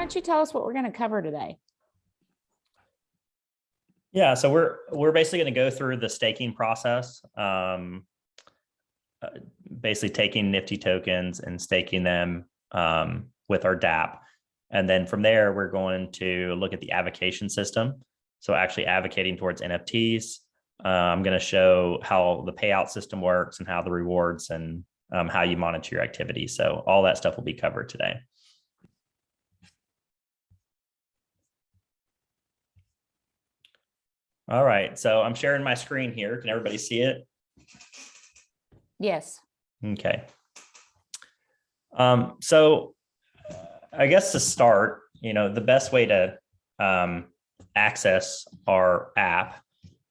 don't you tell us what we're going to cover today? Yeah, so we're basically going to go through the staking process, basically taking Nifty tokens and staking them with our DApp. And then from there, we're going to look at the avocation system. So actually advocating towards NFTs. I'm going to show how the payout system works and how the rewards and how you monitor your activity. So all that stuff will be covered today. All right, so I'm sharing my screen here. Can everybody see it? Yes. Okay. So I guess to start, the best way to access our app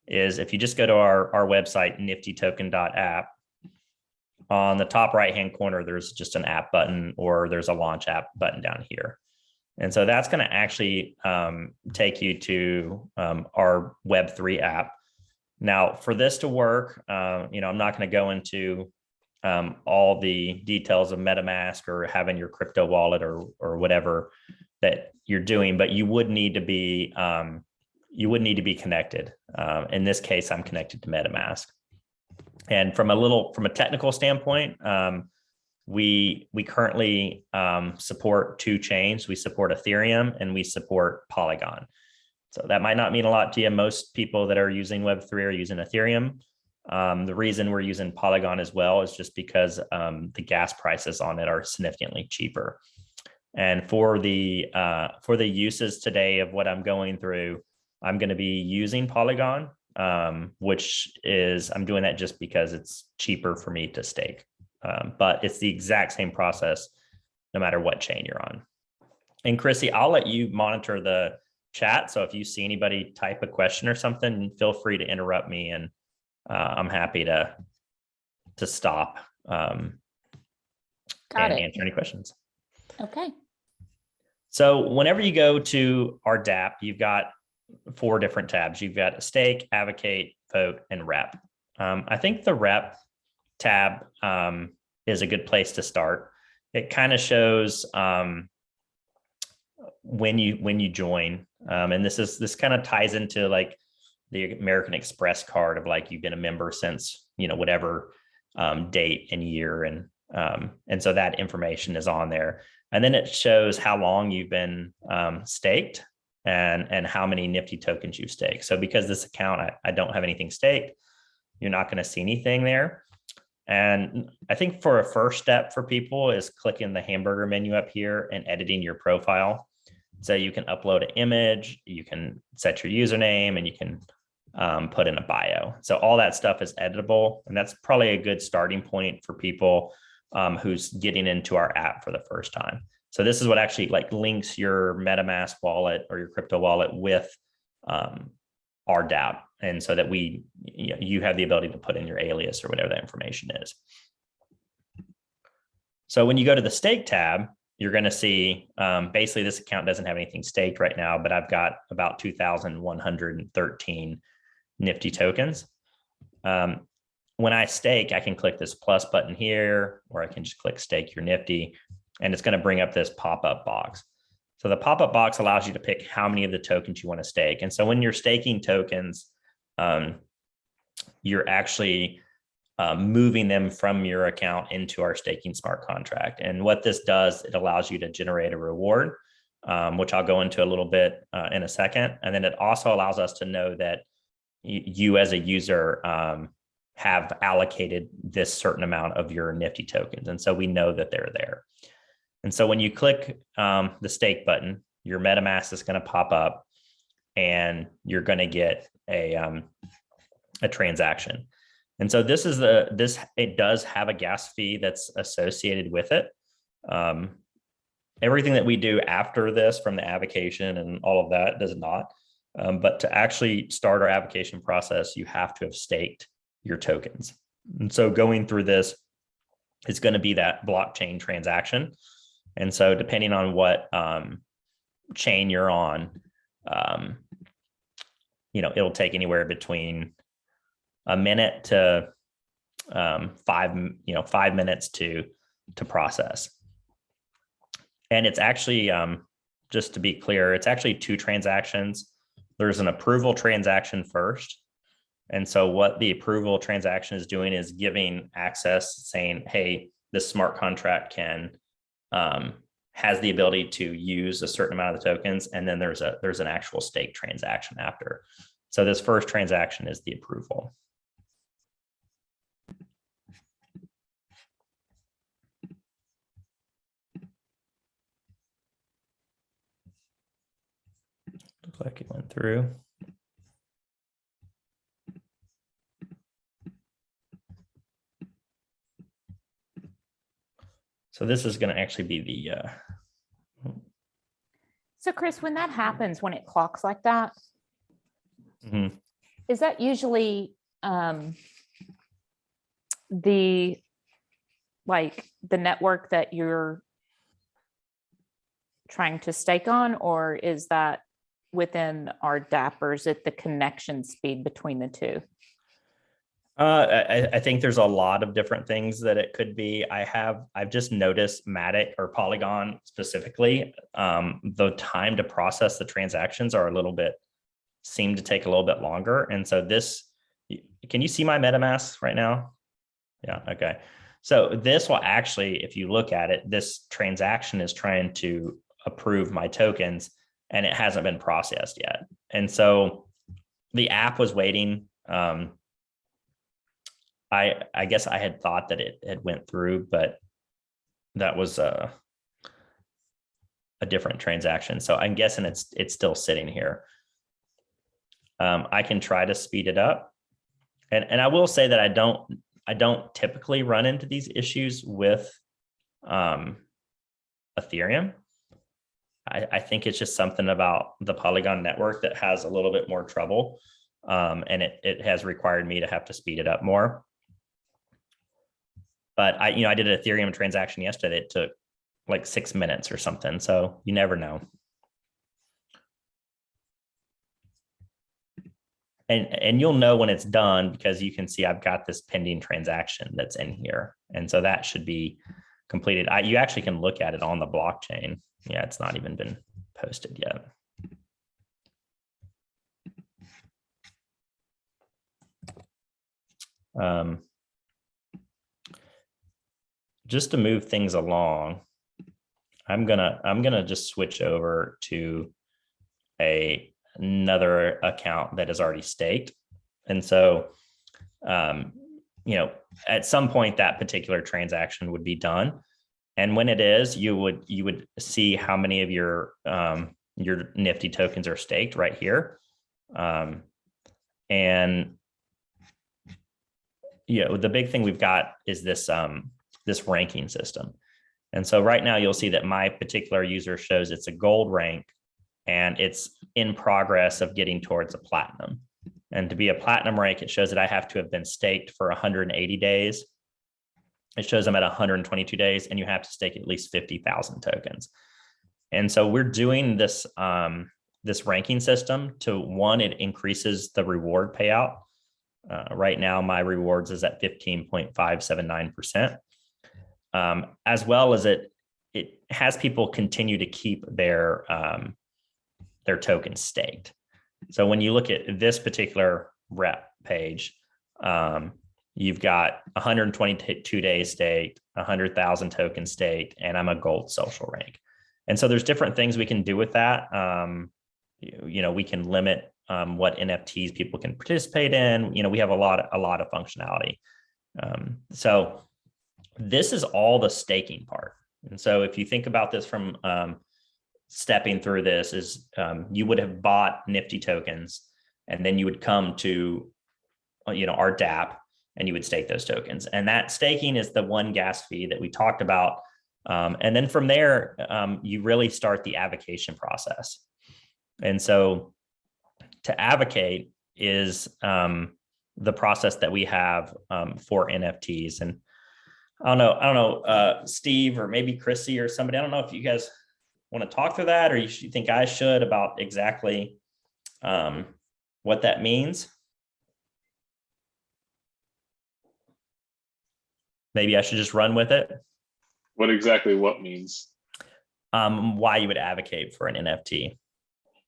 is if you just go to our website, niftytoken.app. On the top right-hand corner, there's just an app button, or there's a launch app button down here. And so that's going to actually take you to our Web3 app. Now, for this to work, I'm not going to go into all the details of MetaMask or having your crypto wallet or whatever that you're doing, but you would need to be connected. In this case, I'm connected to MetaMask. And from a technical standpoint, we currently support two chains. We support Ethereum and we support Polygon. So that might not mean a lot to you. Most people that are using Web3 are using Ethereum. The reason we're using Polygon as well is just because the gas prices on it are significantly cheaper. And for the uses today of what I'm going through, I'm going to be using Polygon, which is, I'm doing that just because it's cheaper for me to stake. But it's the exact same process, no matter what chain you're on. And Chrissy, I'll let you monitor the chat. So if you see anybody type a question or something, feel free to interrupt me, and I'm happy to stop and answer any questions. Okay. So whenever you go to our DApp, you've got 4 different tabs. You've got stake, advocate, vote, and rep. I think the rep tab is a good place to start. It kind of shows when you join, and this kind of ties into like the American Express card of like you've been a member since whatever date and year, and so that information is on there. And then it shows how long you've been staked and how many Nifty tokens you've staked. So because this account, I don't have anything staked, you're not going to see anything there. And I think for a first step for people is clicking the hamburger menu up here and editing your profile. So you can upload an image, you can set your username, and you can put in a bio. So all that stuff is editable. And that's probably a good starting point for people who's getting into our app for the first time. So this is what actually like links your MetaMask wallet or your crypto wallet with our DApp. And so that you have the ability to put in your alias or whatever that information is. So when you go to the stake tab, you're going to see basically this account doesn't have anything staked right now, but I've got about 2,113 Nifty tokens. When I stake, I can click this plus button here, or I can just click stake your Nifty, and it's going to bring up this pop-up box. So the pop-up box allows you to pick how many of the tokens you want to stake. And so when you're staking tokens, you're actually moving them from your account into our staking smart contract. And what this does, it allows you to generate a reward, which I'll go into a little bit in a second. And then it also allows us to know that you as a user have allocated this certain amount of your Nifty tokens. And so we know that they're there. And so when you click the stake button, your MetaMask is going to pop up and you're going to get a transaction. And so this is it does have a gas fee that's associated with it. Everything that we do after this from the avocation and all of that does not. But to actually start our avocation process, you have to have staked your tokens. And so going through this is going to be that blockchain transaction. And so depending on what chain you're on, it'll take anywhere between a minute to 5 minutes to process. And it's actually just to be clear, it's actually two transactions. There's an approval transaction first. And so what the approval transaction is doing is giving access, saying, hey, this smart contract can has the ability to use a certain amount of the tokens. And then there's an actual stake transaction after. So this first transaction is the approval. Looks like it went through. So this is going to actually be the. So Chris, when that happens, when it clocks like that, Mhm. is that usually the network that you're trying to stake on, or is that within our DApp, or is it the connection speed between the two? I think there's a lot of different things that it could be. I've just noticed Matic or Polygon specifically, the time to process the transactions seem to take a little bit longer. And so can you see my MetaMask right now? Yeah, okay. So this will actually, if you look at it, this transaction is trying to approve my tokens and it hasn't been processed yet. And so the app was waiting. I guess I had thought that it had went through, but that was a different transaction. So I'm guessing it's still sitting here. I can try to speed it up. And I will say that I don't typically run into these issues with Ethereum. I think it's just something about the Polygon network that has a little bit more trouble. And it has required me to have to speed it up more. But I did an Ethereum transaction yesterday. It took like 6 minutes or something. So you never know. And you'll know when it's done because you can see I've got this pending transaction that's in here. And so that should be completed. You actually can look at it on the blockchain. Yeah, it's not even been posted yet. Just to move things along, I'm gonna just switch over to another account that is already staked. And so, at some point that particular transaction would be done. And when it is, you would see how many of your NFTY tokens are staked right here. And the big thing we've got is this ranking system. And so right now you'll see that my particular user shows it's a gold rank and it's in progress of getting towards a platinum. And to be a platinum rank, it shows that I have to have been staked for 180 days. It shows I'm at 122 days and you have to stake at least 50,000 tokens. And so we're doing this, this ranking system to, one, it increases the reward payout. Right now, my rewards is at 15.579%. As well as it has people continue to keep their tokens staked. So when you look at this particular rep page, you've got 122 days staked, 100,000 tokens staked, and I'm a gold social rank. And so there's different things we can do with that. We can limit what NFTs people can participate in. We have a lot of functionality. So this is all the staking part. And so if you think about this from stepping through this is you would have bought NFTY tokens and then you would come to, our DApp and you would stake those tokens. And that staking is the one gas fee that we talked about. And then from there, you really start the avocation process. And so to advocate is the process that we have for NFTs. And I don't know, Steve or maybe Chrissy or somebody, I don't know if you guys want to talk through that or you think I should about exactly what that means. Maybe I should just run with it. What exactly what means? why you would advocate for an NFT.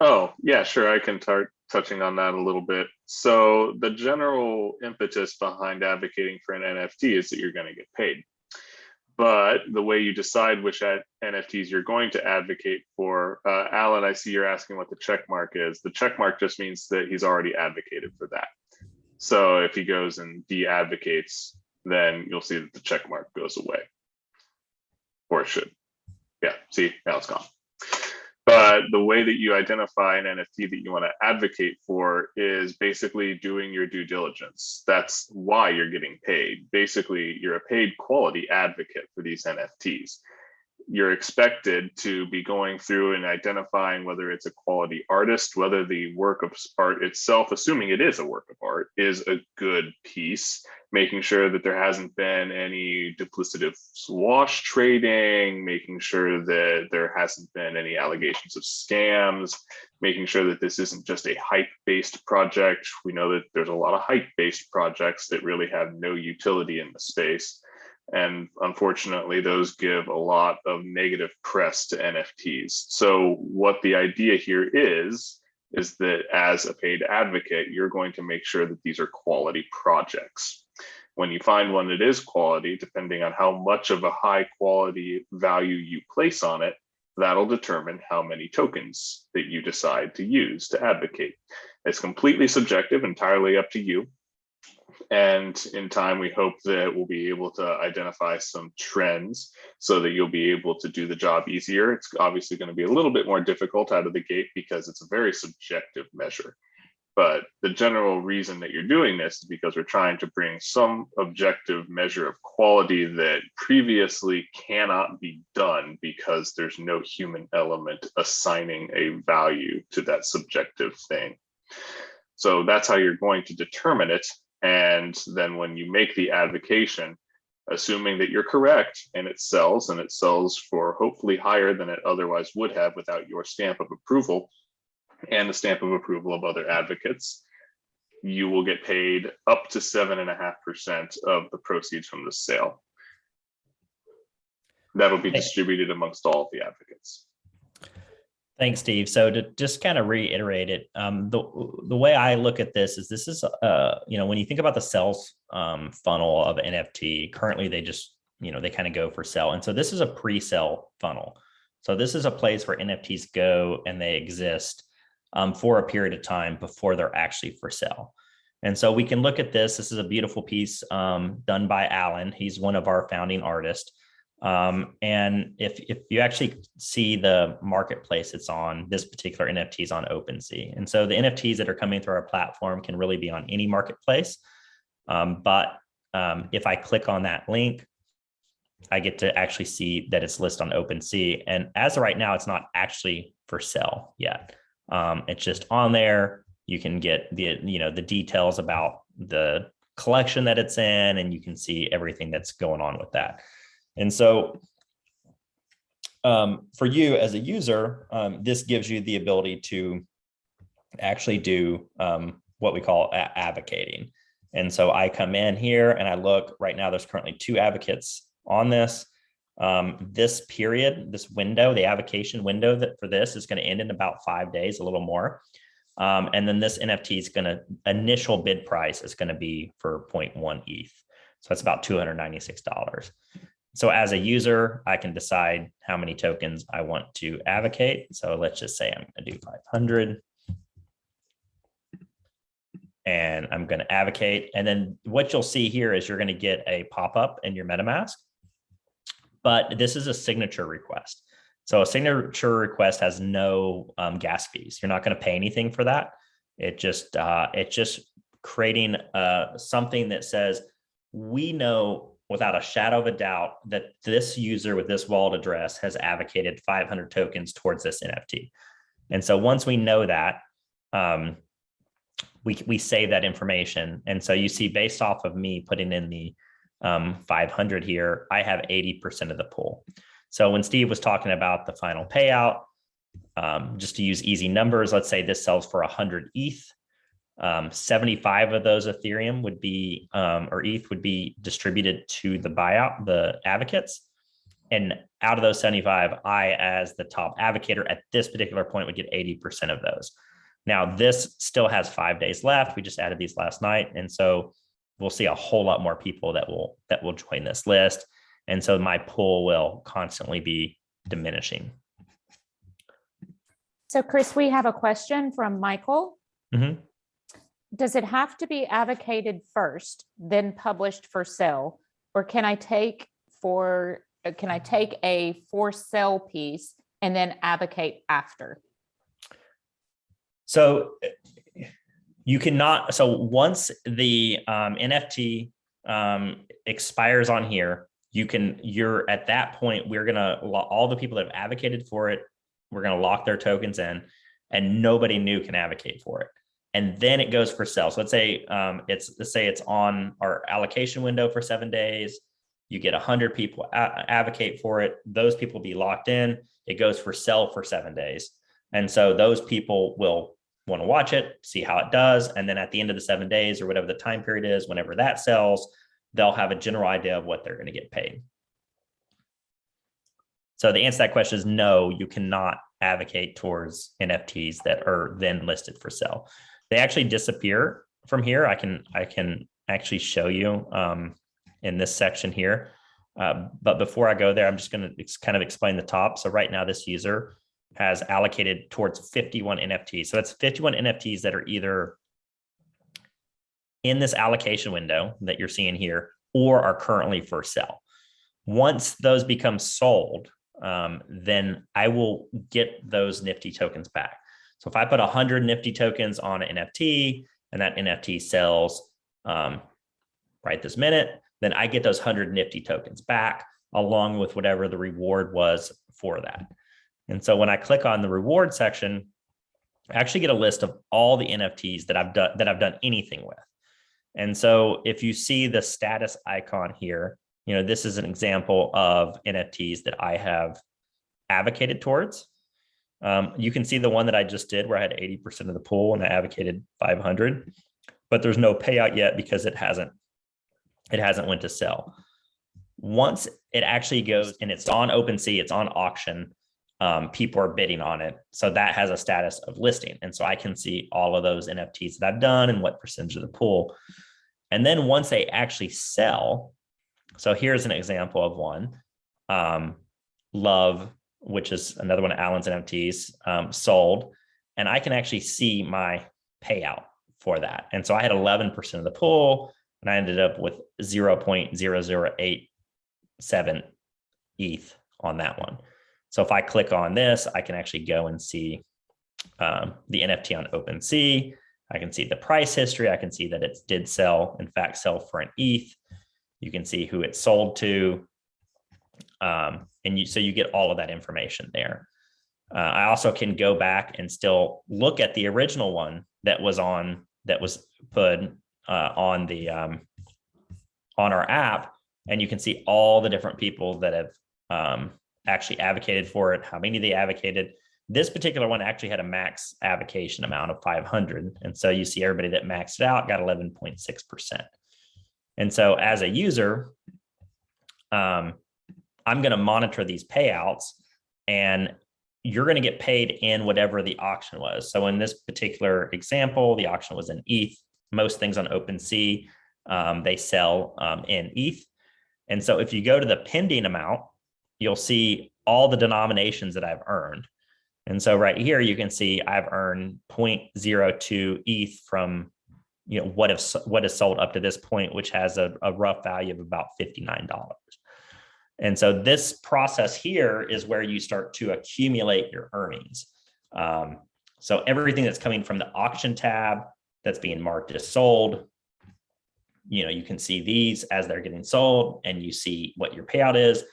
Oh, yeah, sure. I can start touching on that a little bit. So, the general impetus behind advocating for an NFT is that you're going to get paid. But the way you decide which NFTs you're going to advocate for, Alan, I see you're asking what the check mark is. The check mark just means that he's already advocated for that. So, if he goes and de-advocates, then you'll see that the check mark goes away, or it should. Yeah, see, now it's gone. But the way that you identify an NFT that you want to advocate for is basically doing your due diligence. That's why you're getting paid. Basically, you're a paid quality advocate for these NFTs. You're expected to be going through and identifying whether it's a quality artist, whether the work of art itself, assuming it is a work of art, is a good piece, making sure that there hasn't been any duplicative wash trading, making sure that there hasn't been any allegations of scams, making sure that this isn't just a hype-based project. We know that there's a lot of hype-based projects that really have no utility in the space. And unfortunately, those give a lot of negative press to NFTs. So what the idea here is that as a paid advocate, you're going to make sure that these are quality projects. When you find one that is quality, depending on how much of a high quality value you place on it, that'll determine how many tokens that you decide to use to advocate. It's completely subjective, entirely up to you. And in time, we hope that we'll be able to identify some trends so that you'll be able to do the job easier. It's obviously going to be a little bit more difficult out of the gate because it's a very subjective measure. But the general reason that you're doing this is because we're trying to bring some objective measure of quality that previously cannot be done because there's no human element assigning a value to that subjective thing. So that's how you're going to determine it. And then when you make the advocation, assuming that you're correct and it sells for hopefully higher than it otherwise would have without your stamp of approval and the stamp of approval of other advocates, you will get paid up to 7.5% of the proceeds from the sale. That'll be distributed amongst all of the advocates. Thanks, Steve. So to just kind of reiterate it, the way I look at this is when you think about the sales funnel of NFT, currently they just, they kind of go for sale. And so this is a pre-sale funnel. So this is a place where NFTs go and they exist for a period of time before they're actually for sale. And so we can look at this. This is a beautiful piece done by Alan. He's one of our founding artists. And if you actually see the marketplace it's on, this particular NFT is on OpenSea. And so the NFTs that are coming through our platform can really be on any marketplace. But if I click on that link, I get to actually see that it's listed on OpenSea. And as of right now, it's not actually for sale yet. It's just on there. You can get the details about the collection that it's in, and you can see everything that's going on with that. And so for you as a user, this gives you the ability to actually do what we call advocating. And so I come in here and I look. Right now, there's currently 2 advocates on this. This period, this window, the avocation window for this is going to end in about 5 days, a little more. And then this NFT is initial bid price is going to be for 0.1 ETH. So that's about $296. So as a user, I can decide how many tokens I want to advocate. So let's just say I'm going to do 500. And I'm going to advocate. And then what you'll see here is you're going to get a pop-up in your MetaMask. But this is a signature request. So a signature request has no gas fees. You're not going to pay anything for that. It's just creating something that says, we know without a shadow of a doubt that this user with this wallet address has advocated 500 tokens towards this NFT. And so once we know that, we save that information. And so you see, based off of me putting in the 500 here, I have 80% of the pool. So when Steve was talking about the final payout, just to use easy numbers, let's say this sells for 100 ETH. 75 of those Ethereum would be, or ETH would be distributed to the buyout, the advocates. And out of those 75, I, as the top advocator at this particular point, would get 80% of those. Now, this still has 5 days left. We just added these last night. And so we'll see a whole lot more people that will join this list. And so my pool will constantly be diminishing. So Chris, we have a question from Michael. Mhm. Does it have to be advocated first, then published for sale? Or can I take a for sale piece and then advocate after? So you cannot, so once the NFT expires on here, you're at that point, we're gonna, all the people that have advocated for it, we're gonna lock their tokens in, and nobody new can advocate for it. And then it goes for sale. So let's say it's on our allocation window for 7 days. You get 100 people advocate for it. Those people be locked in. It goes for sale for 7 days. And so those people will want to watch it, see how it does. And then at the end of the 7 days or whatever the time period is, whenever that sells, they'll have a general idea of what they're going to get paid. So the answer to that question is no, you cannot advocate towards NFTs that are then listed for sale. They actually disappear from here. I can actually show you in this section here. But before I go there, I'm just going to kind of explain the top. So right now this user has allocated towards 51 NFTs. So that's 51 NFTs that are either in this allocation window that you're seeing here or are currently for sale. Once those become sold, then I will get those Nifty tokens back. So if I put 100 Nifty tokens on an NFT and that NFT sells right this minute, then I get those 100 Nifty tokens back along with whatever the reward was for that. And so when I click on the reward section, I actually get a list of all the NFTs that I've done anything with. And so if you see the status icon here, this is an example of NFTs that I have advocated towards. You can see the one that I just did where I had 80% of the pool and I advocated 500, but there's no payout yet because it hasn't went to sell. Once it actually goes and it's on OpenSea, it's on auction, people are bidding on it. So that has a status of listing. And so I can see all of those NFTs that I've done and what percentage of the pool. And then once they actually sell, so here's an example of one, Love, which is another one of Alan's NFTs, sold, and I can actually see my payout for that. And so I had 11% of the pool and I ended up with 0.0087 ETH on that one. So if I click on this, I can actually go and see the NFT on OpenSea. I can see the price history. I can see that it did sell, in fact, sell for an ETH. You can see who it sold to. So you get all of that information there. I also can go back and still look at the original one that was put on our app, and you can see all the different people that have actually advocated for it, how many they advocated. This particular one actually had a max advocation amount of 500. And so you see everybody that maxed it out got 11.6%. And so as a user, I'm going to monitor these payouts, and you're going to get paid in whatever the auction was. So in this particular example, the auction was in ETH. Most things on OpenSea, they sell in ETH. And so if you go to the pending amount, you'll see all the denominations that I've earned. And so right here, you can see I've earned 0.02 ETH from what is sold up to this point, which has a rough value of about $59. And so this process here is where you start to accumulate your earnings. So everything that's coming from the auction tab that's being marked as sold, you can see these as they're getting sold, and you see what your payout is.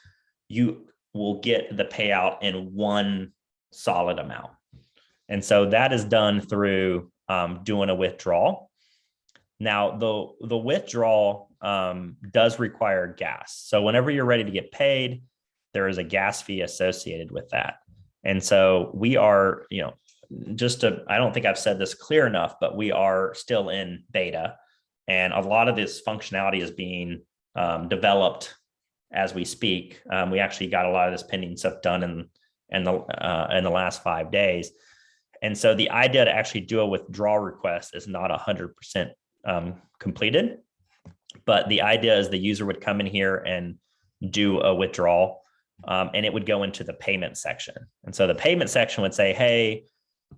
You will get the payout in one solid amount. And so that is done through doing a withdrawal. Now, the withdrawal does require gas. So whenever you're ready to get paid, there is a gas fee associated with that. And so we are, I don't think I've said this clear enough, but we are still in beta. And a lot of this functionality is being developed as we speak. We actually got a lot of this pending stuff done in the last 5 days. And so the idea to actually do a withdrawal request is not 100% completed, but the idea is the user would come in here and do a withdrawal, and it would go into the payment section. And so the payment section would say, hey,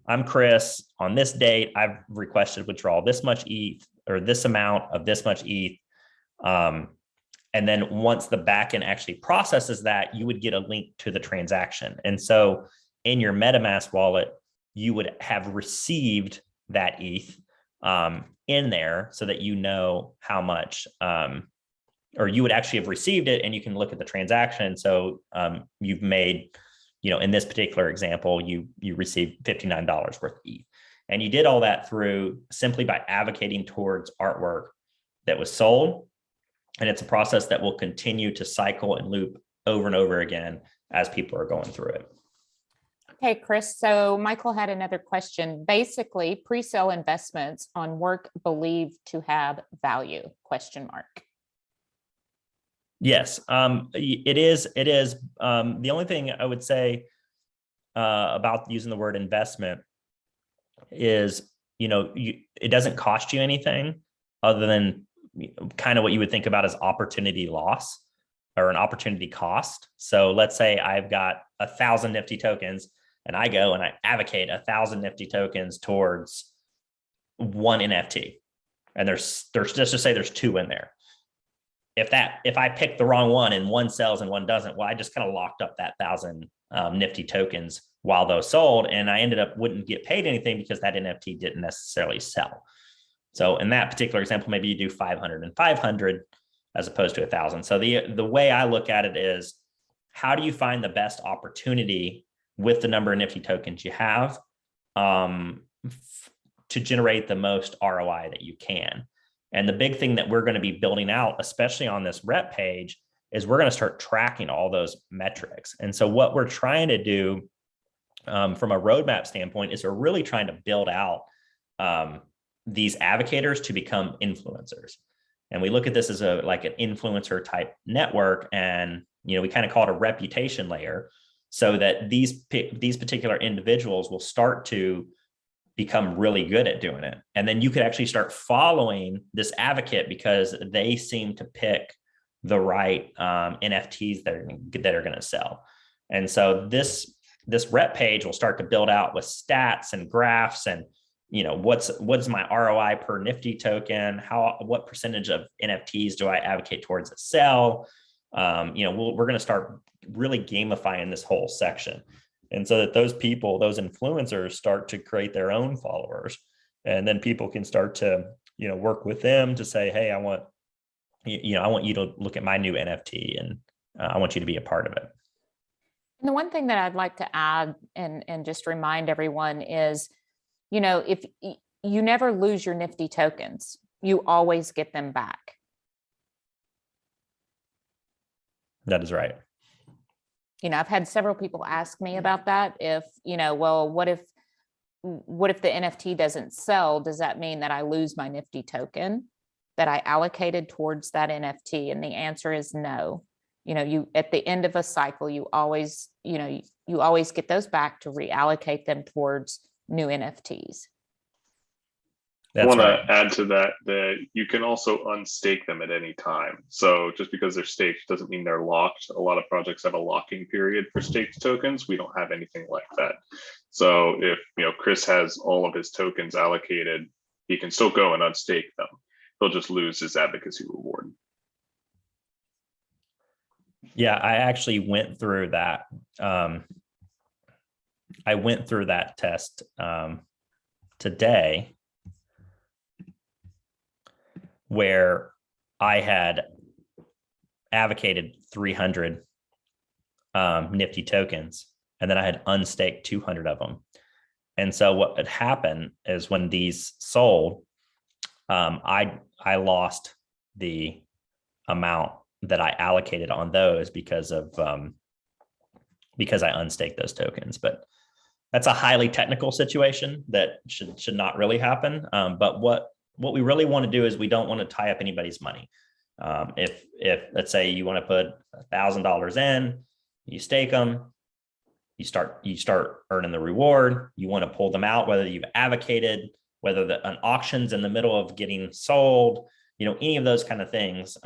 I'm Chris. On this date, I've requested withdrawal this much ETH or this amount of this much ETH. And then once the backend actually processes that, you would get a link to the transaction. And so in your MetaMask wallet, you would have received that ETH in there so that you know how much, or you would actually have received it and you can look at the transaction. So you've made, in this particular example, you received $59 worth of ETH. And you did all that through simply by advocating towards artwork that was sold. And it's a process that will continue to cycle and loop over and over again as people are going through it. Okay, Chris. So Michael had another question. Basically, pre-sale investments on work believed to have value, ? Yes, it is. It is. The only thing I would say about using the word investment is, it doesn't cost you anything other than kind of what you would think about as opportunity loss or an opportunity cost. So let's say I've got 1,000 Nifty tokens and I go and I advocate 1,000 Nifty tokens towards one NFT. And there's just to say there's 2 in there. If I pick the wrong one and one sells and one doesn't, well, I just kind of locked up that 1,000 Nifty tokens while those sold. And I ended up wouldn't get paid anything because that NFT didn't necessarily sell. So in that particular example, maybe you do 500 and 500 as opposed to 1,000. So the way I look at it is, how do you find the best opportunity with the number of Nifty tokens you have to generate the most ROI that you can? And the big thing that we're going to be building out, especially on this rep page, is we're going to start tracking all those metrics. And so what we're trying to do from a roadmap standpoint is we're really trying to build out these advocators to become influencers. And we look at this as like an influencer type network. And, we kind of call it a reputation layer, so that these particular individuals will start to become really good at doing it. And then you could actually start following this advocate because they seem to pick the right NFTs that are going to sell. And so this rep page will start to build out with stats and graphs and, what's my ROI per Nifty token? What percentage of NFTs do I advocate towards a sell? We're going to start really gamifying this whole section. And so that those people, those influencers, start to create their own followers. And then people can start to, work with them to say, hey, I want you to look at my new NFT and I want you to be a part of it. And the one thing that I'd like to add and just remind everyone is, if you never lose your Nifty tokens, you always get them back. That is right. I've had several people ask me about that. If, well, what if the NFT doesn't sell? Does that mean that I lose my Nifty token that I allocated towards that NFT? And the answer is no. You at the end of a cycle, you always get those back to reallocate them towards new NFTs. I want to add to that you can also unstake them at any time. So just because they're staked doesn't mean they're locked. A lot of projects have a locking period for staked tokens. We don't have anything like that. So if Chris has all of his tokens allocated, he can still go and unstake them. He'll just lose his advocacy reward. Yeah, I actually went through that. I went through that test today, where I had advocated 300 Nifty tokens, and then I had unstaked 200 of them. And so what had happened is when these sold, I lost the amount that I allocated on those because I unstaked those tokens. But that's a highly technical situation that should not really happen. But what we really want to do is we don't want to tie up anybody's money. If let's say you want to put $1,000 in, you stake them, you start earning the reward. You want to pull them out, whether you've advocated, whether an auction's in the middle of getting sold, any of those kind of things.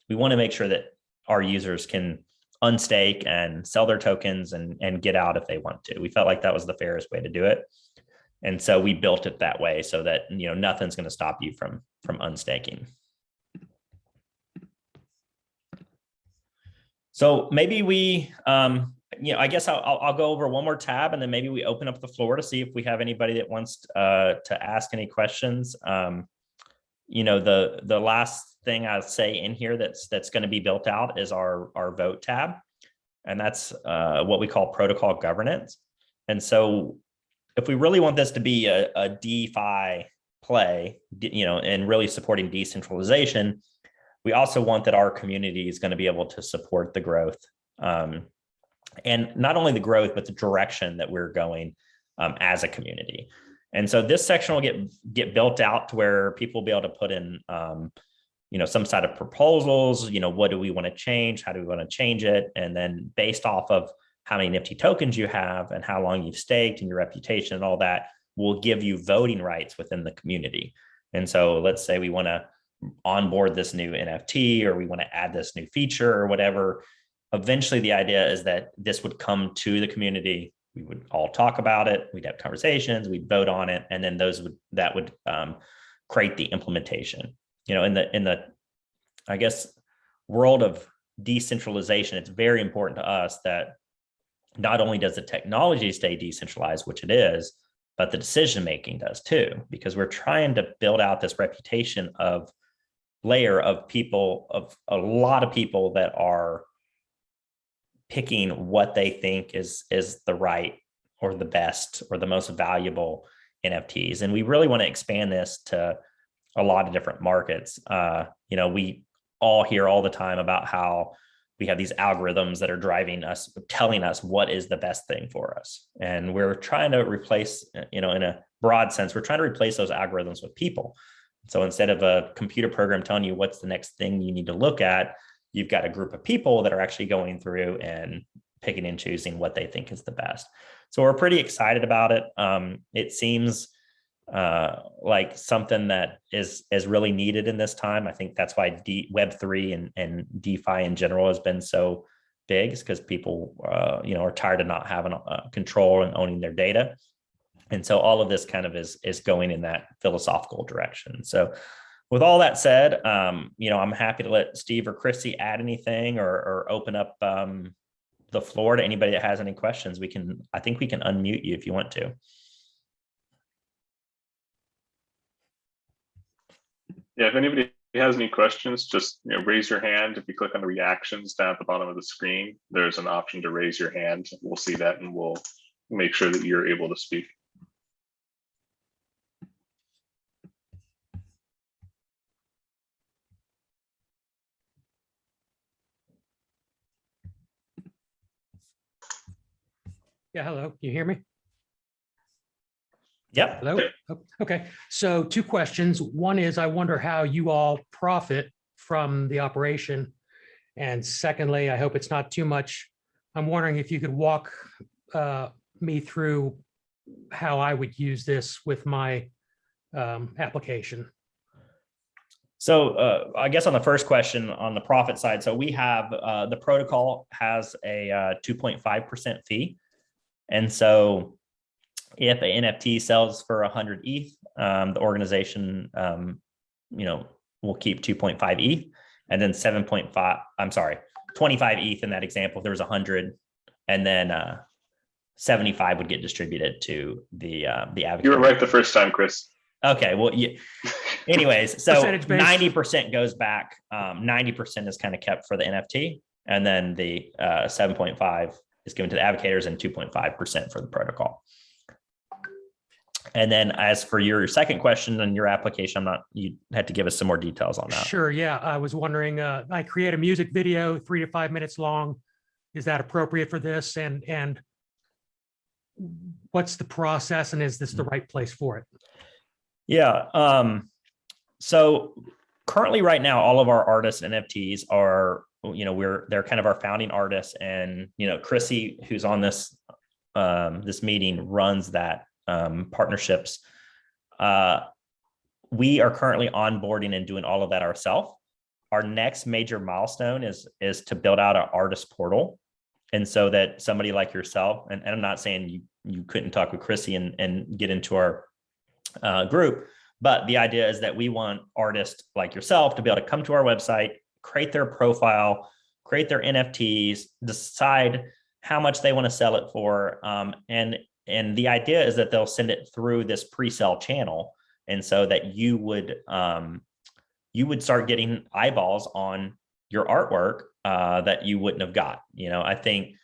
We want to make sure that our users can unstake and sell their tokens and get out if they want to. We felt like that was the fairest way to do it. And so we built it that way so that, nothing's going to stop you from unstaking. So maybe we, I guess I'll go over one more tab, and then maybe we open up the floor to see if we have anybody that wants to ask any questions. The last thing I'll say in here that's going to be built out is our vote tab, and that's what we call protocol governance. And so if we really want this to be a DeFi play, and really supporting decentralization, we also want that our community is going to be able to support the growth, and not only the growth, but the direction that we're going as a community. And so this section will get built out to where people will be able to put in, some side of proposals. What do we want to change? How do we want to change it? And then based off of how many Nifty tokens you have and how long you've staked and your reputation and all that, will give you voting rights within the community. And so let's say we want to onboard this new NFT, or we want to add this new feature or whatever. Eventually, the idea is that this would come to the community. We would all talk about it. We'd have conversations. We'd vote on it, and then that would create the implementation. In the I guess world of decentralization, it's very important to us that not only does the technology stay decentralized, which it is, but the decision making does too, because we're trying to build out this reputation of layer of people, of a lot of people that are picking what they think is the right or the best or the most valuable NFTs. And we really want to expand this to a lot of different markets. We all hear all the time about how we have these algorithms that are driving us, telling us what is the best thing for us. And we're trying to replace, in a broad sense, we're trying to replace those algorithms with people. So instead of a computer program telling you what's the next thing you need to look at, you've got a group of people that are actually going through and picking and choosing what they think is the best. So we're pretty excited about it. It seems like something that is really needed in this time. I think that's why Web3 and DeFi in general has been so big, is because people are tired of not having control and owning their data. And so all of this kind of is going in that philosophical direction. So with all that said, I'm happy to let Steve or Chrissy add anything or open up the floor to anybody that has any questions. I think we can unmute you if you want to. Yeah, if anybody has any questions, just raise your hand. If you click on the reactions down at the bottom of the screen, there's an option to raise your hand. We'll see that and we'll make sure that you're able to speak. Yeah, hello. Can you hear me? Yep. Hello. Oh, okay. So 2 questions. One is, I wonder how you all profit from the operation. And secondly, I hope it's not too much. I'm wondering if you could walk me through how I would use this with my application. So I guess on the first question on the profit side, so we have the protocol has a 2.5% fee. And so if an NFT sells for 100 ETH, the organization, will keep 2.5 ETH, and then 25 ETH in that example, if there was 100, and then 75 would get distributed to the advocate. You were right the first time, Chris. Okay, well, yeah. Anyways, so Percentage based. 90% goes back. 90% is kind of kept for the NFT, and then the 7.5 is given to the advocators and 2.5% for the protocol. And then as for your second question on your application, you had to give us some more details on that. Sure. Yeah. I was wondering, I create a music video 3 to 5 minutes long. Is that appropriate for this? And what's the process, and is this the right place for it? Yeah. So currently right now, all of our artists and NFTs are, they're kind of our founding artists. And, Chrissy, who's on this meeting, runs that partnerships. We are currently onboarding and doing all of that ourselves. Our next major milestone is to build out an artist portal. And so that somebody like yourself, and I'm not saying you couldn't talk with Chrissy and get into our group, but the idea is that we want artists like yourself to be able to come to our website, create their profile, create their NFTs, decide how much they want to sell it for. And the idea is that they'll send it through this pre-sale channel. And so that you would start getting eyeballs on your artwork that you wouldn't have got. I think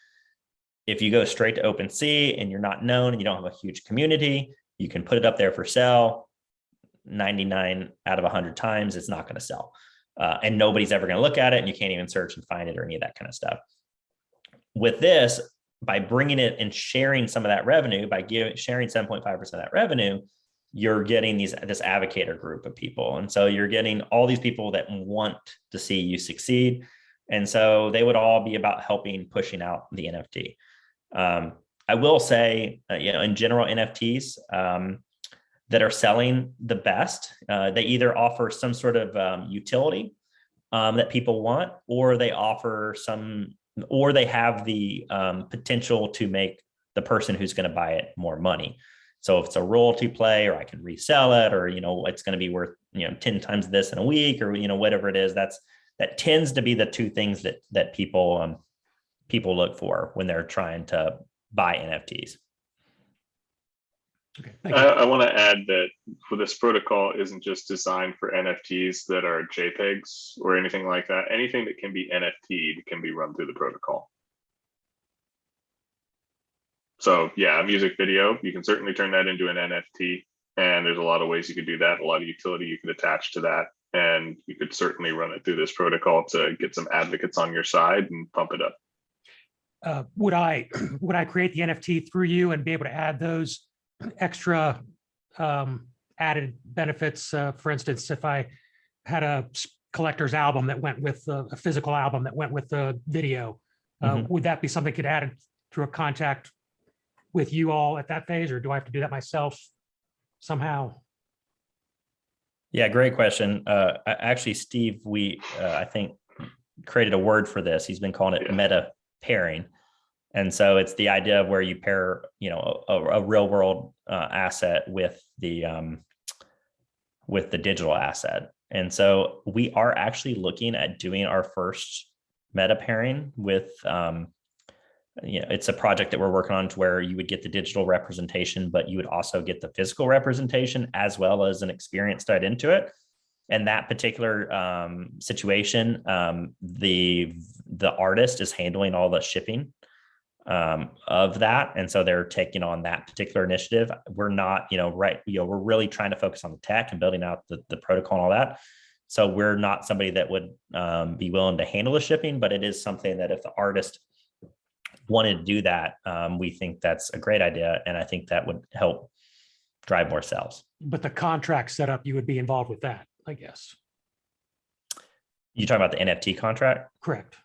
if you go straight to OpenSea and you're not known and you don't have a huge community, you can put it up there for sale. 99 out of 100 times, it's not going to sell. And nobody's ever going to look at it, and you can't even search and find it or any of that kind of stuff. With this, by bringing it and sharing some of that revenue, by sharing 7.5% of that revenue, you're getting this advocator group of people. And so you're getting all these people that want to see you succeed. And so they would all be about helping pushing out the NFT. I will say, in general, NFTs that are selling the best, they either offer some sort of utility that people want, or they offer or they have the potential to make the person who's going to buy it more money. So if it's a royalty play, or I can resell it, or, it's going to be worth, 10 times this in a week, or, whatever it is, that tends to be the two things that people look for when they're trying to buy NFTs. Okay, thank you. I want to add that this protocol isn't just designed for NFTs that are JPEGs or anything like that. Anything that can be NFT'd can be run through the protocol. So yeah, a music video, you can certainly turn that into an NFT, and there's a lot of ways you could do that, a lot of utility you could attach to that, and you could certainly run it through this protocol to get some advocates on your side and pump it up. Would I create the NFT through you and be able to add those extra added benefits? For instance, if I had a collector's album that went with a physical album that went with the video, would that be something could add through a contact with you all at that phase, or do I have to do that myself somehow? Yeah, great question. Actually, Steve, I think created a word for this. He's been calling it meta pairing. And so it's the idea of where you pair, a real world asset with the digital asset. And so we are actually looking at doing our first meta pairing with, it's a project that we're working on to where you would get the digital representation, but you would also get the physical representation as well as an experience tied into it. And that particular situation, the artist is handling all the shipping of that. And so they're taking on that particular initiative. We're not, we're really trying to focus on the tech and building out the protocol and all that. So we're not somebody that would be willing to handle the shipping, but it is something that if the artist wanted to do that, we think that's a great idea. And I think that would help drive more sales. But the contract setup, you would be involved with that, I guess. You talking about the NFT contract? Correct.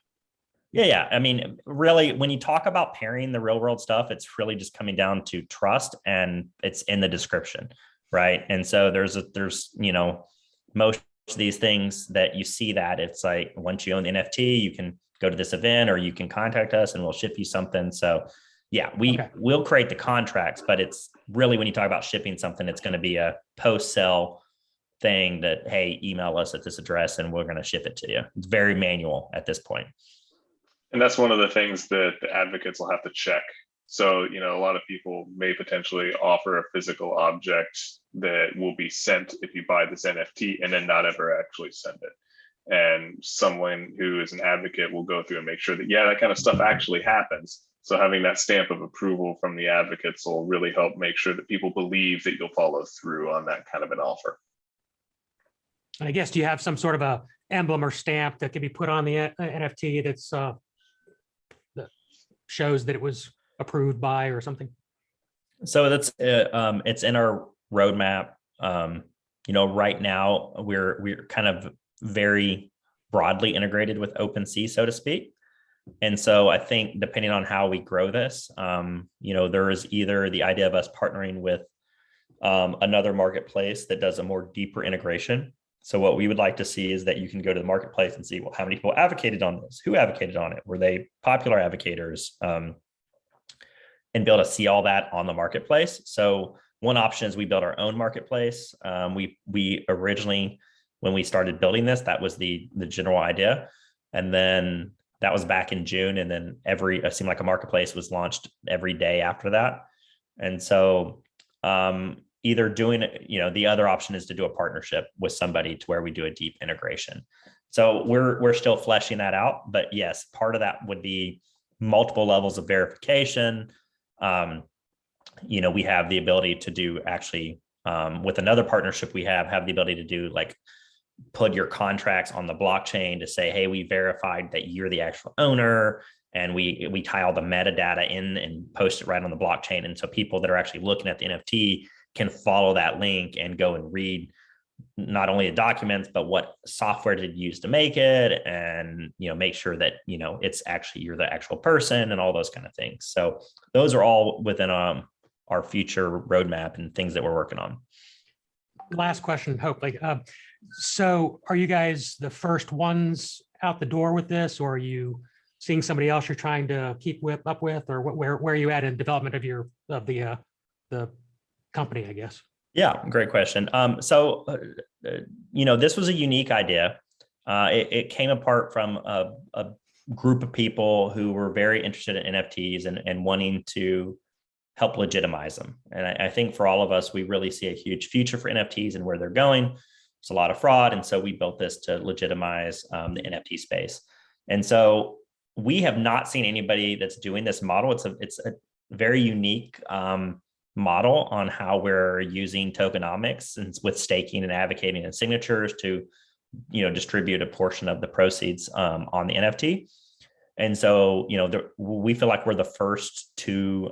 Yeah. I mean, really, when you talk about pairing the real world stuff, it's really just coming down to trust, and it's in the description, right? And so there's most of these things that you see that it's like, once you own the NFT, you can go to this event, or you can contact us and we'll ship you something. So yeah, we'll create the contracts, but it's really, when you talk about shipping something, it's going to be a post-sale thing that, hey, email us at this address and we're going to ship it to you. It's very manual at this point. And that's one of the things that the advocates will have to check. So, a lot of people may potentially offer a physical object that will be sent if you buy this NFT, and then not ever actually send it. And someone who is an advocate will go through and make sure that, that kind of stuff actually happens. So having that stamp of approval from the advocates will really help make sure that people believe that you'll follow through on that kind of an offer. And I guess, do you have some sort of a emblem or stamp that can be put on the NFT that shows that it was approved by or something? So that's it's in our roadmap. Right now we're kind of very broadly integrated with OpenSea, so to speak. And so I think depending on how we grow this, there is either the idea of us partnering with another marketplace that does a more deeper integration. So what we would like to see is that you can go to the marketplace and see, well, how many people advocated on this? Who advocated on it? Were they popular advocators? And be able to see all that on the marketplace. So one option is we build our own marketplace. We originally, when we started building this, that was the general idea. And then that was back in June. And then it seemed like a marketplace was launched every day after that. And so either doing it, the other option is to do a partnership with somebody to where we do a deep integration. So we're still fleshing that out, but yes, part of that would be multiple levels of verification. We have the ability to do actually, with another partnership we have the ability to do like put your contracts on the blockchain to say, hey, we verified that you're the actual owner, and we tie all the metadata in and post it right on the blockchain. And so people that are actually looking at the NFT can follow that link and go and read not only the documents, but what software did you use to make it, and make sure that it's actually you're the actual person and all those kind of things. So those are all within our future roadmap and things that we're working on. Last question, Hope. So are you guys the first ones out the door with this, or are you seeing somebody else you're trying to keep up with, or where are you at in development of the company, I guess? Yeah, great question. So this was a unique idea. It came apart from a group of people who were very interested in NFTs and wanting to help legitimize them. And I think for all of us, we really see a huge future for NFTs and where they're going. There's a lot of fraud. And so we built this to legitimize the NFT space. And so we have not seen anybody that's doing this model. It's a very unique model on how we're using tokenomics and with staking and advocating and signatures to, distribute a portion of the proceeds on the NFT. And so, we feel like we're the first to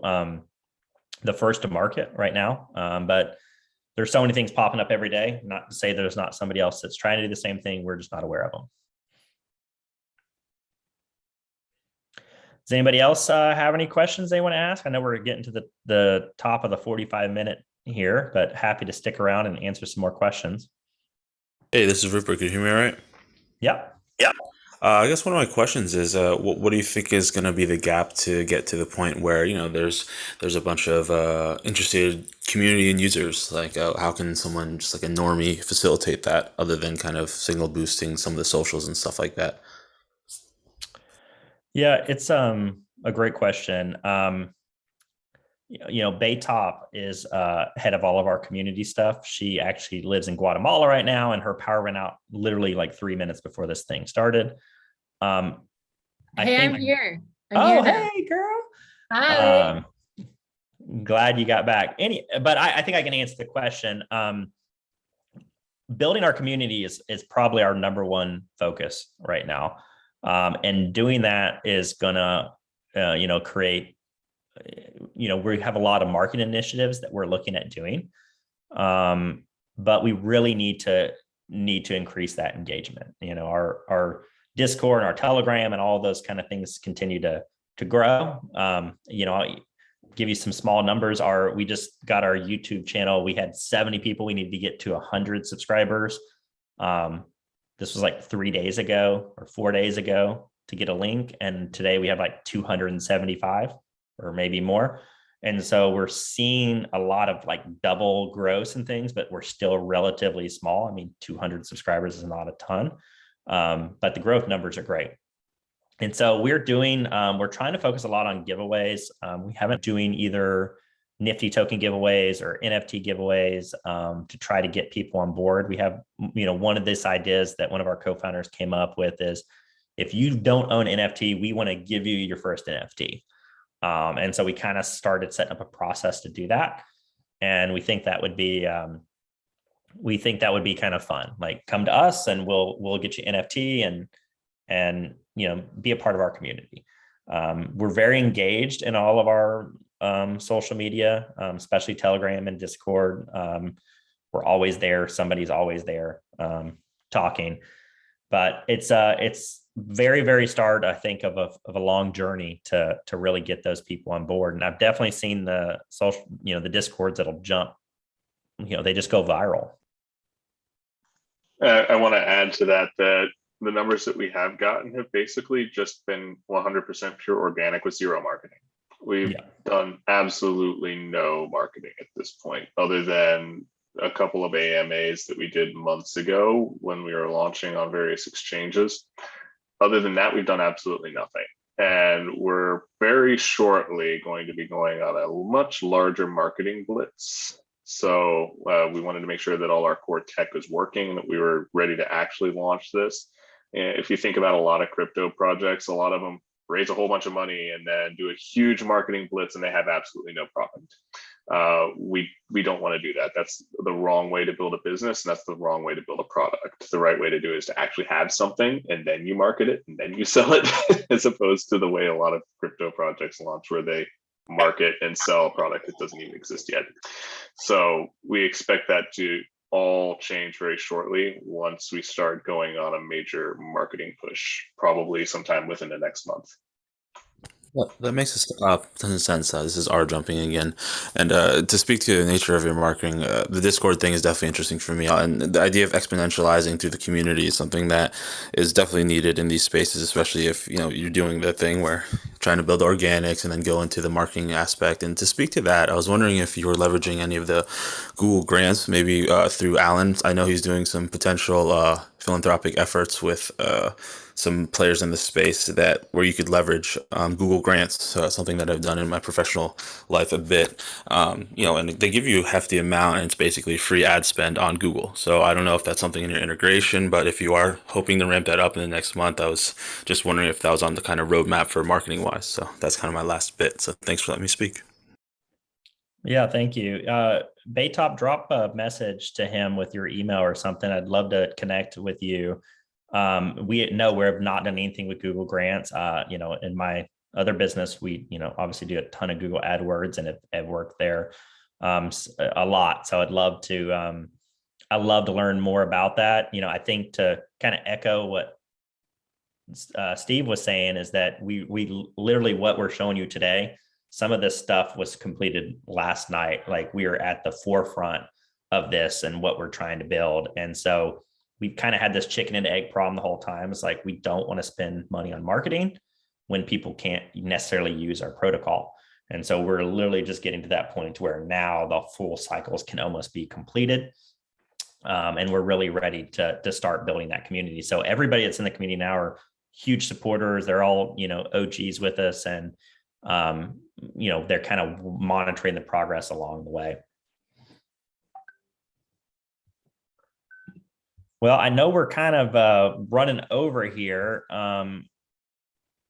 market right now. But there's so many things popping up every day. Not to say there's not somebody else that's trying to do the same thing. We're just not aware of them. Does anybody else have any questions they want to ask? I know we're getting to the top of the 45-minute here, but happy to stick around and answer some more questions. Hey, this is Rupert. Can you hear me all right? Yep. I guess one of my questions is, what do you think is going to be the gap to get to the point where, there's a bunch of interested community and users? Like, how can someone just like a normie facilitate that other than kind of signal boosting some of the socials and stuff like that? Yeah, it's a great question. Baytop is head of all of our community stuff. She actually lives in Guatemala right now, and her power went out literally like 3 minutes before this thing started. I'm here. Hey, girl. Hi. Glad you got back. But I think I can answer the question. Building our community is probably our number one focus right now. And doing that is gonna, create, we have a lot of marketing initiatives that we're looking at doing. But we really need to increase that engagement. Our Discord and our Telegram and all those kind of things continue to grow. I'll give you some small numbers. We just got our YouTube channel. We had 70 people. We needed to get to 100 subscribers. This was like 3 days ago or 4 days ago to get a link. And today we have like 275 or maybe more. And so we're seeing a lot of like double growth and things, but we're still relatively small. I mean, 200 subscribers is not a ton, but the growth numbers are great. And so we're trying to focus a lot on giveaways. We haven't doing either Nifty token giveaways or NFT giveaways to try to get people on board. We have, one of these ideas that one of our co-founders came up with is, if you don't own NFT, we want to give you your first NFT. And so we kind of started setting up a process to do that. And we think that would be kind of fun. Like, come to us and we'll get you NFT and be a part of our community. We're very engaged in all of our social media, especially Telegram and Discord. We're always there. Somebody's always there talking. but it's very, very start, I think, of a long journey to really get those people on board. And I've definitely seen the social, the discords that'll jump, they just go viral. I want to add to that the numbers that we have gotten have basically just been 100% pure organic with zero marketing. We've done absolutely no marketing at this point, other than a couple of AMAs that we did months ago when we were launching on various exchanges. Other than that, we've done absolutely nothing. And we're very shortly going to be going on a much larger marketing blitz. So we wanted to make sure that all our core tech was working and that we were ready to actually launch this. And if you think about a lot of crypto projects, a lot of them raise a whole bunch of money and then do a huge marketing blitz and they have absolutely no product. We don't want to do that. That's the wrong way to build a business, and that's the wrong way to build a product. The right way to do it is to actually have something and then you market it and then you sell it, as opposed to the way a lot of crypto projects launch, where they market and sell a product that doesn't even exist yet. So we expect that to all change very shortly once we start going on a major marketing push, probably sometime within the next month. Well, that makes a ton of sense. This is R jumping again. And to speak to the nature of your marketing, the Discord thing is definitely interesting for me. And the idea of exponentializing through the community is something that is definitely needed in these spaces, especially if you're doing the thing where you're trying to build organics and then go into the marketing aspect. And to speak to that, I was wondering if you were leveraging any of the Google grants, maybe through Alan. I know he's doing some potential philanthropic efforts with some players in the space where you could leverage Google grants. So that's something that I've done in my professional life a bit. And they give you a hefty amount, and it's basically free ad spend on Google. So I don't know if that's something in your integration, but if you are hoping to ramp that up in the next month, I was just wondering if that was on the kind of roadmap for marketing wise. So that's kind of my last bit. So thanks for letting me speak. Yeah, thank you. Baytop, drop a message to him with your email or something. I'd love to connect with you. We've not done anything with Google grants. In my other business, we, obviously do a ton of Google AdWords and have worked there a lot. So I'd love to learn more about that. I think to kind of echo what Steve was saying is that we literally, what we're showing you today, some of this stuff was completed last night. Like, we are at the forefront of this and what we're trying to build. And so we've kind of had this chicken and egg problem the whole time. It's like, we don't want to spend money on marketing when people can't necessarily use our protocol. And so we're literally just getting to that point where now the full cycles can almost be completed. And we're really ready to start building that community. So everybody that's in the community now are huge supporters. They're all, OGs with us, and, they're kind of monitoring the progress along the way. Well, I know we're kind of running over here.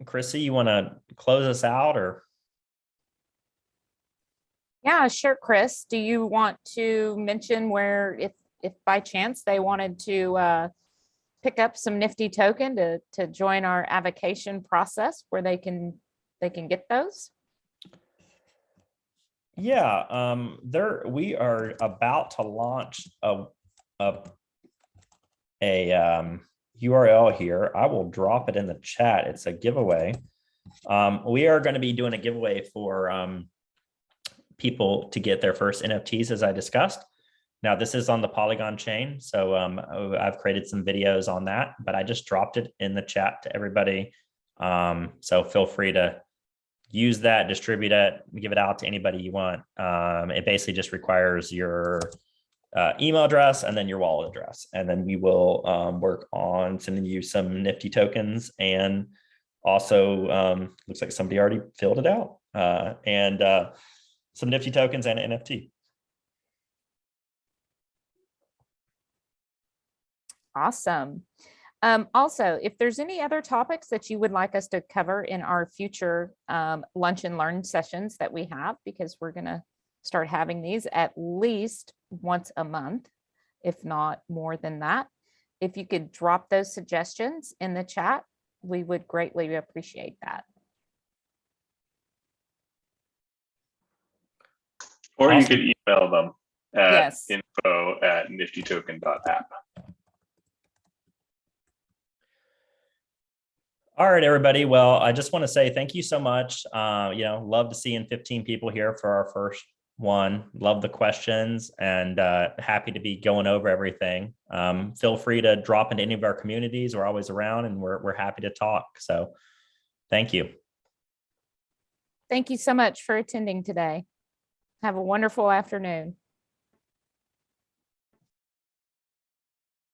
Chrissy, you want to close us out, or? Yeah, sure, Chris. Do you want to mention where, if by chance they wanted to pick up some Nifty token to join our avocation process, where they can get those? Yeah, we are about to launch a URL here. I will drop it in the chat. It's a giveaway. We are going to be doing a giveaway for people to get their first NFTs, as I discussed. Now, this is on the Polygon chain, so I've created some videos on that, but I just dropped it in the chat to everybody. So feel free to use that, distribute it, give it out to anybody you want. It basically just requires your email address and then your wallet address. And then we will work on sending you some Nifty tokens. And also, looks like somebody already filled it out. And some Nifty tokens and an NFT. Awesome. Also, if there's any other topics that you would like us to cover in our future lunch and learn sessions that we have, because we're going to start having these at least once a month, if not more than that. If you could drop those suggestions in the chat, we would greatly appreciate that. Or Awesome. you could email them at Yes. info@niftytoken.app. All right, everybody. Well, I just want to say thank you so much. Love to seeing 15 people here for our first one. Love the questions and happy to be going over everything. Feel free to drop into any of our communities. We're always around and we're happy to talk. So thank you. Thank you so much for attending today. Have a wonderful afternoon.